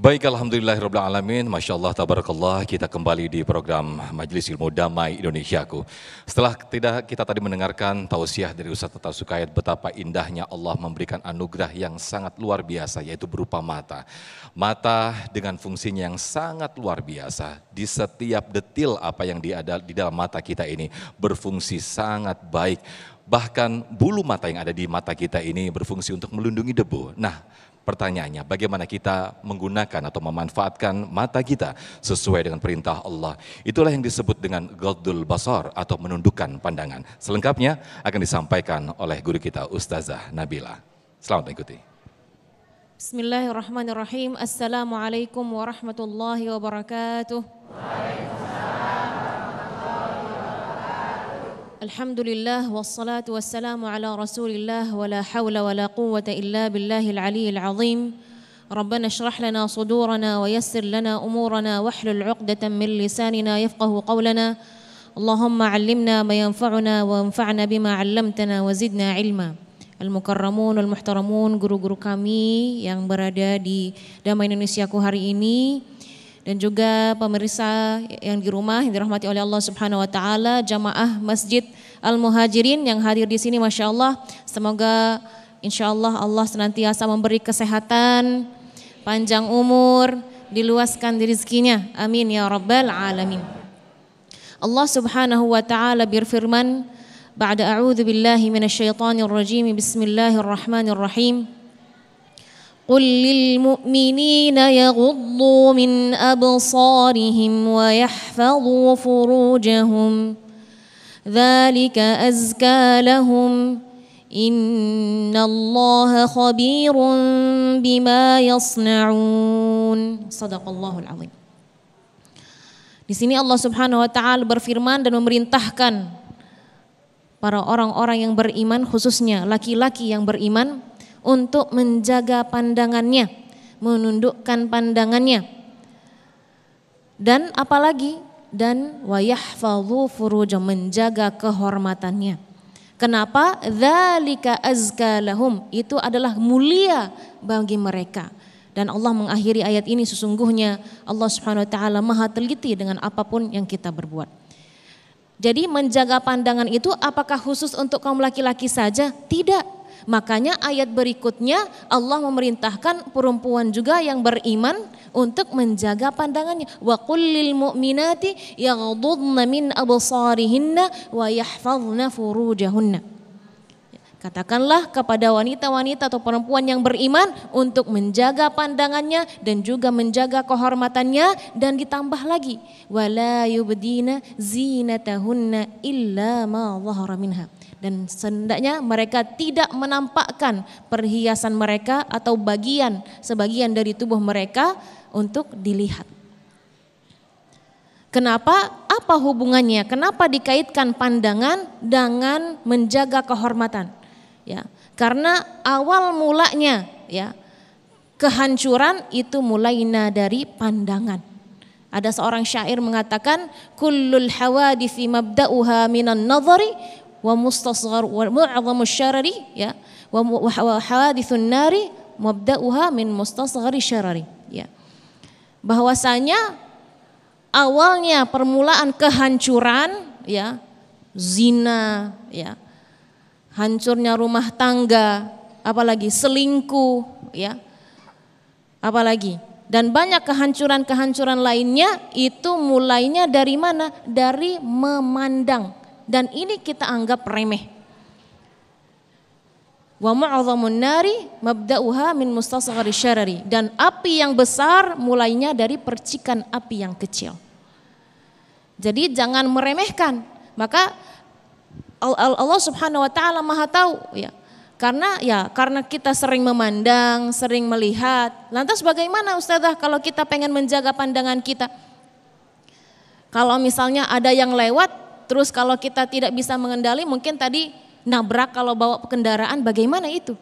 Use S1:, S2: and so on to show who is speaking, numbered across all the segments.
S1: Baik, alhamdulillahirabbil alamin. Masya Allah, tabarakallah, kita kembali di program Majelis Ilmu Damai Indonesiaku. Setelah kita tadi mendengarkan tausiah dari Ustaz Tata Sukayat, betapa indahnya Allah memberikan anugerah yang sangat luar biasa, yaitu berupa mata. Mata dengan fungsinya yang sangat luar biasa. Di setiap detil apa yang ada di dalam mata kita ini berfungsi sangat baik. Bahkan bulu mata yang ada di mata kita ini berfungsi untuk melindungi debu. Nah, pertanyaannya, bagaimana kita menggunakan atau memanfaatkan mata kita sesuai dengan perintah Allah. Itulah yang disebut dengan ghaddul basar atau menundukkan pandangan. Selengkapnya akan disampaikan oleh guru kita Ustazah Nabila. Selamat mengikuti.
S2: Bismillahirrahmanirrahim. Assalamualaikum warahmatullahi wabarakatuh. Alhamdulillah wassalatu wassalamu ala rasulillah wa la hawla wa la quwwata illa billahil aliyyil azim. Rabbana shrah lana sudurana wa yassir lana umurana wahlul 'uqdatam min lisanina yafqahu qawlana. Allahumma 'allimna ma yanfa'una wa anfa'na bima 'allamtana wa zidna ilma. Al-mukarramun wal muhtaramun, guru-guru kami yang berada di Damai Indonesiaku hari ini, dan juga pemirsa yang di rumah yang dirahmati oleh Allah Subhanahu wa taala, jamaah Masjid Al-Muhajirin yang hadir di sini, Masya Allah. Semoga insya Allah Allah senantiasa memberi kesehatan, panjang umur, diluaskan rezekinya. Amin ya rabbal alamin. Allah Subhanahu wa taala berfirman, ba'da a'udzu billahi minasyaitonir rajim, bismillahirrahmanirrahim. قل للمؤمنين يغضوا من أبصارهم ويحفظوا فروجهم ذلك أزكى لهم إن الله خبير بما يصنعون. Sadaqallahul azim. Di sini Allah Subhanahu wa taala berfirman dan memerintahkan para orang-orang yang beriman, khususnya laki-laki yang beriman, untuk menjaga pandangannya, menundukkan pandangannya. Dan apalagi, dan wa yahfadhu furujahum, menjaga kehormatannya. Kenapa? Dzalika azka lahum, itu adalah mulia bagi mereka. Dan Allah mengakhiri ayat ini, sesungguhnya Allah Subhanahu wa taala Maha teliti dengan apapun yang kita berbuat. Jadi menjaga pandangan itu apakah khusus untuk kaum laki-laki saja? Tidak. Makanya ayat berikutnya Allah memerintahkan perempuan juga yang beriman untuk menjaga pandangannya. Wa qul lil mu'minati yaghdudna min absarihinna wa yahfazna furujahunna. Katakanlah kepada wanita-wanita atau perempuan yang beriman untuk menjaga pandangannya dan juga menjaga kehormatannya, dan ditambah lagi wala yubdina zinatahunna illa ma dhahara minha. Dan hendaknya mereka tidak menampakkan perhiasan mereka atau sebagian dari tubuh mereka untuk dilihat. Kenapa? Apa hubungannya? Kenapa dikaitkan pandangan dengan menjaga kehormatan? Ya, karena awal mulanya ya kehancuran itu mulainya dari pandangan. Ada seorang syair mengatakan, kullul hawadithi mabda'uha minan nadhari wa mustasghar wa mu'adhamu syarari, ya, wa hawadithun nari mabda'uha min mustasghari syarari, ya. Bahwasanya awalnya permulaan kehancuran, ya, zina, ya, hancurnya rumah tangga, apalagi selingkuh, ya, apalagi, dan banyak kehancuran-kehancuran lainnya itu mulainya dari mana? Dari memandang. Dan ini kita anggap remeh. Wa mu'adhamun nari mabda'uha min mustasghari syarari. Dan api yang besar mulainya dari percikan api yang kecil. Jadi jangan meremehkan. Maka Allah Subhanahu wa taala Maha tahu, ya. Karena kita sering memandang, sering melihat. Lantas bagaimana Ustazah kalau kita pengen menjaga pandangan kita? Kalau misalnya ada yang lewat, terus kalau kita tidak bisa mengendali, mungkin tadi nabrak kalau bawa kendaraan, bagaimana itu?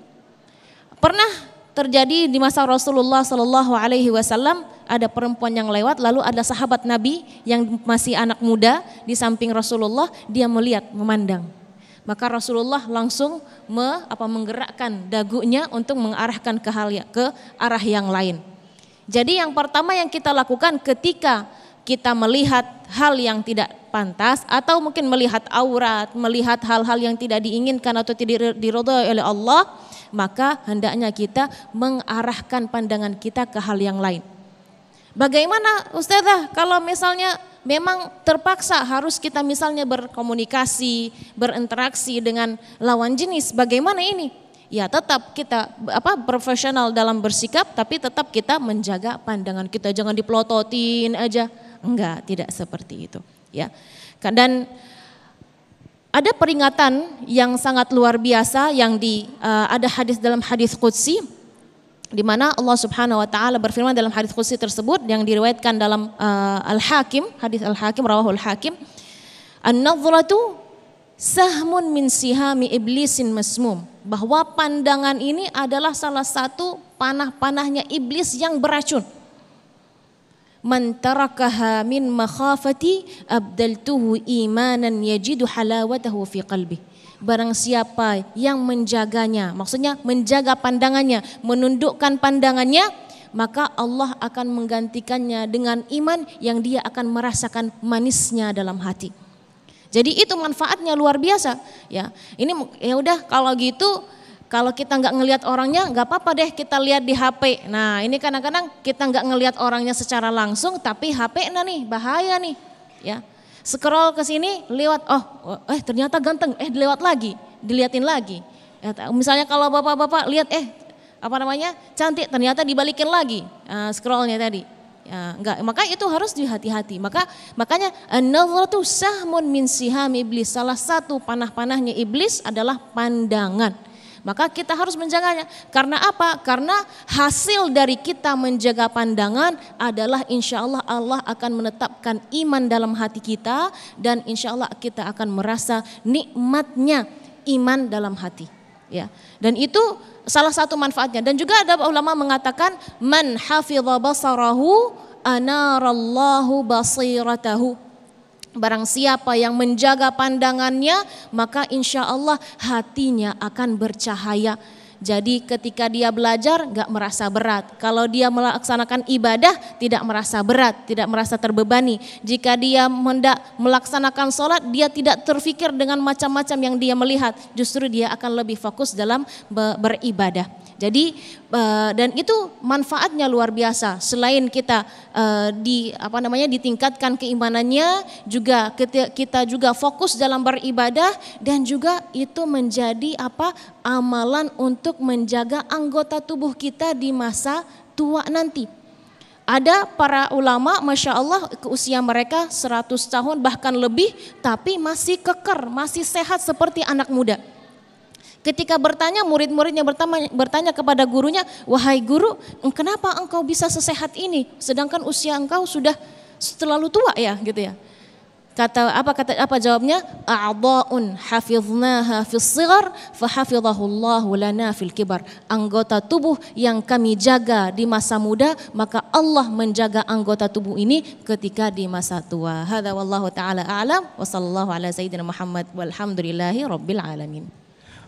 S2: Pernah terjadi di masa Rasulullah Sallallahu Alaihi Wasallam, ada perempuan yang lewat, lalu ada sahabat Nabi yang masih anak muda di samping Rasulullah, dia melihat, memandang. Maka Rasulullah langsung menggerakkan dagunya untuk mengarahkan ke arah yang lain. Jadi yang pertama yang kita lakukan ketika kita melihat hal yang tidak pantas atau mungkin melihat aurat, melihat hal-hal yang tidak diinginkan atau tidak diridhai oleh Allah, maka hendaknya kita mengarahkan pandangan kita ke hal yang lain. Bagaimana Ustazah kalau misalnya memang terpaksa harus kita misalnya berkomunikasi, berinteraksi dengan lawan jenis, bagaimana ini? Ya tetap kita profesional dalam bersikap, tapi tetap kita menjaga pandangan kita, jangan dipelototin aja. Enggak, tidak seperti itu, ya. Dan ada peringatan yang sangat luar biasa yang ada hadis dalam hadis qudsi, di mana Allah Subhanahu wa taala berfirman dalam hadis qudsi tersebut yang diriwayatkan dalam Al-Hakim, hadis Al-Hakim, rawahul Hakim, an-nadhratu sahmun min sihami iblisin masmum, bahwa pandangan ini adalah salah satu panah-panahnya iblis yang beracun. Man tarakaha min makhafati abdaltuhu imanan yajidu halawatahu fi qalbi. Barang siapa yang menjaganya, maksudnya menjaga pandangannya, menundukkan pandangannya, maka Allah akan menggantikannya dengan iman yang dia akan merasakan manisnya dalam hati. Jadi itu manfaatnya luar biasa, ya. Ini ya udah kalau gitu, kalau kita nggak ngelihat orangnya nggak apa-apa deh kita lihat di HP. Nah ini kadang-kadang kita nggak ngelihat orangnya secara langsung, tapi HP nih bahaya nih, ya. Scroll ke sini lewat, ternyata ganteng, lewat lagi, diliatin lagi. Ya, misalnya kalau bapak-bapak lihat cantik, ternyata dibalikin lagi scrollnya tadi. Ya, enggak, maka itu harus dihati-hati. Makanya an-nadhratu sahmun min siham iblis. Salah satu panah-panahnya iblis adalah pandangan. Maka kita harus menjaganya. Karena apa? Karena hasil dari kita menjaga pandangan adalah insya Allah Allah akan menetapkan iman dalam hati kita, dan insya Allah kita akan merasa nikmatnya iman dalam hati. Ya, dan itu salah satu manfaatnya. Dan juga ada ulama mengatakan man hafidha basarahu anarallahu basiratahu. Barang siapa yang menjaga pandangannya, maka insya Allah hatinya akan bercahaya. Jadi ketika dia belajar gak merasa berat. Kalau dia melaksanakan ibadah tidak merasa berat, tidak merasa terbebani. Jika dia hendak melaksanakan sholat, dia tidak terfikir dengan macam-macam yang dia melihat. Justru dia akan lebih fokus dalam beribadah. Jadi dan itu manfaatnya luar biasa. Selain kita ditingkatkan keimanannya, juga kita juga fokus dalam beribadah, dan juga itu menjadi amalan untuk menjaga anggota tubuh kita di masa tua nanti. Ada para ulama, Masya Allah, usia mereka 100 tahun bahkan lebih, tapi masih keker, masih sehat seperti anak muda. Ketika bertanya, murid-muridnya bertanya kepada gurunya, wahai guru, kenapa engkau bisa sesehat ini? Sedangkan usia engkau sudah terlalu tua ya, gitu ya. Apa jawabnya? A'dha'un hafiznaha fis shighar fa hafizahullahu lana fil kibar. Anggota tubuh yang kami jaga di masa muda, maka Allah menjaga anggota tubuh ini ketika di masa tua. Hadza wallahu taala a'lam wa sallallahu ala sayyidina Muhammad walhamdulillahi rabbil alamin.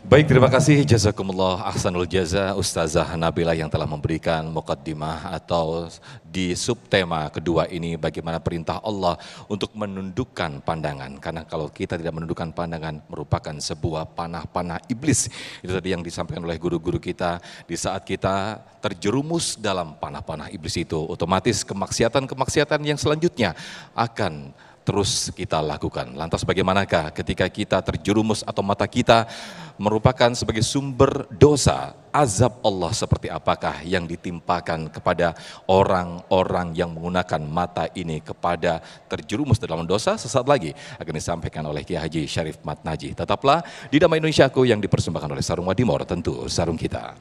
S1: Baik, terima kasih jazakumullah ahsanul jaza Ustazah Nabila yang telah memberikan muqaddimah atau di subtema kedua ini, bagaimana perintah Allah untuk menundukkan pandangan. Karena kalau kita tidak menundukkan pandangan merupakan sebuah panah-panah iblis. Itu tadi yang disampaikan oleh guru-guru kita. Di saat kita terjerumus dalam panah-panah iblis itu, otomatis kemaksiatan-kemaksiatan yang selanjutnya akan terus kita lakukan. Lantas bagaimanakah ketika kita terjerumus atau mata kita merupakan sebagai sumber dosa, azab Allah seperti apakah yang ditimpakan kepada orang-orang yang menggunakan mata ini kepada terjerumus dalam dosa? Sesaat lagi akan disampaikan oleh Kiai Haji Syarif Mat Naji. Tetaplah di Damai Indonesiaku yang dipersembahkan oleh Sarung Wadimor, tentu sarung kita.